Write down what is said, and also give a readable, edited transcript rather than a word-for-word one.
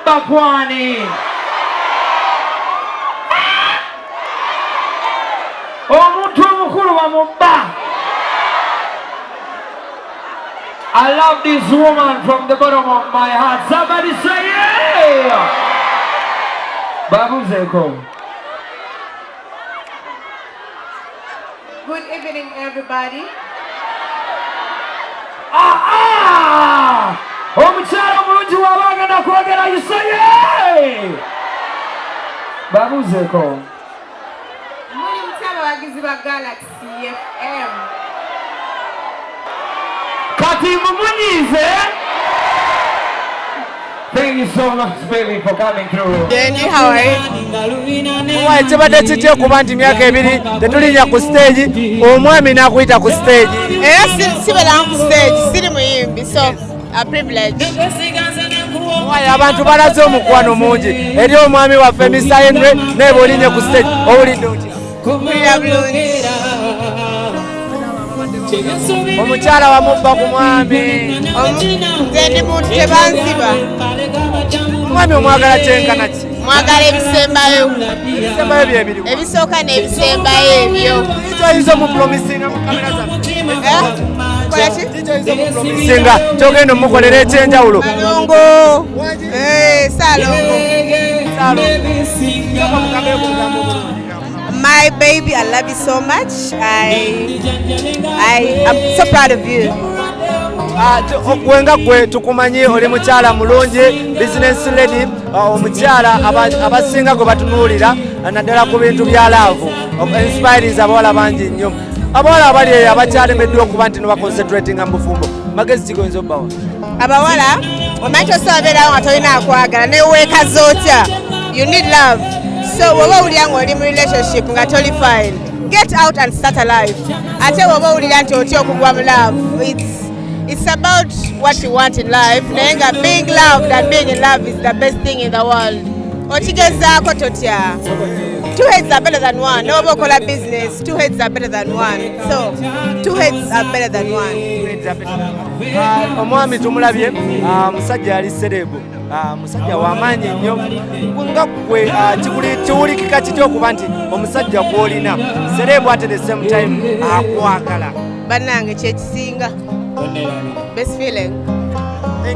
mubba kwani? Omuntu omukulu wa mubba. I love this woman from the bottom of my heart. Somebody say yeah! Babu Zeko. Good evening, everybody. Omukyala omulungi wabagenda kwogera, you say yeah! Babu Zeko. Muli mutaba bagizi ba Galaxy FM. Kati mumunyize. Thank you so much, baby, for coming through. Jenny, how are you? Why kibadde kitye kuba nti myaka ebiri tetulinnya ku stage omwami n'akuyita ku stage? Era sibera ku stage, siri muyimbi, so a privilege. Why abantu balaze omukwano mungi eri omwami waffe Mr. Henrie neba olinye ku stage owulidde otya? Mpulira bulungi. Omukyala wamubba ku mwami. Nze ndi muntu tebanziba. Omwami omwagala kyenkana ki? Mwagala ebisembayo. Ebisembayo bye biriwa? Ebisooka n'ebisembayo ebyo. Kitoyinza omupromisinga mu kamera zaffe? Kola ki? Kitoyinza omupromisinga kyogenda omukolera ekyenjawulo? Balongo. Salongo. My baby, I love you so much. I'm so proud of you. Gwenga gwe tukumanyi oli mukyala mulungi, business lady, omukyala abasinga gwe batunuulira naddala ku bintu bya laavu, inspiring abawala bangi nnyo. Abawala abali eyo abakyalemeddwa okuba nti nebaconcentratinga mu bufumbo, magezi kigoyinza obbawa? Abawala omanyi osobeerawo nga tolina akwagala neweekaza otya. You need love. So woba owulira ng'oli mu relationship nga toli fine, get out and start a life. Ate woba owulira nti otya okugwa mu love, it's about what you want in life. Naye nga being loved and being in love is the best thing in the world. Okigezaako totya. Two heads are better than one. Noba okola business, two heads are better than one. So two heads are better than one. Omwami tumulabye musajja ali serebu, musajja w'amaanyi nnyo. Nga gwe kiwulikika kitya okuba nti omusajja gw'olina serebu ate the same time akwagala? Bannange kyekisinga. Best feeling.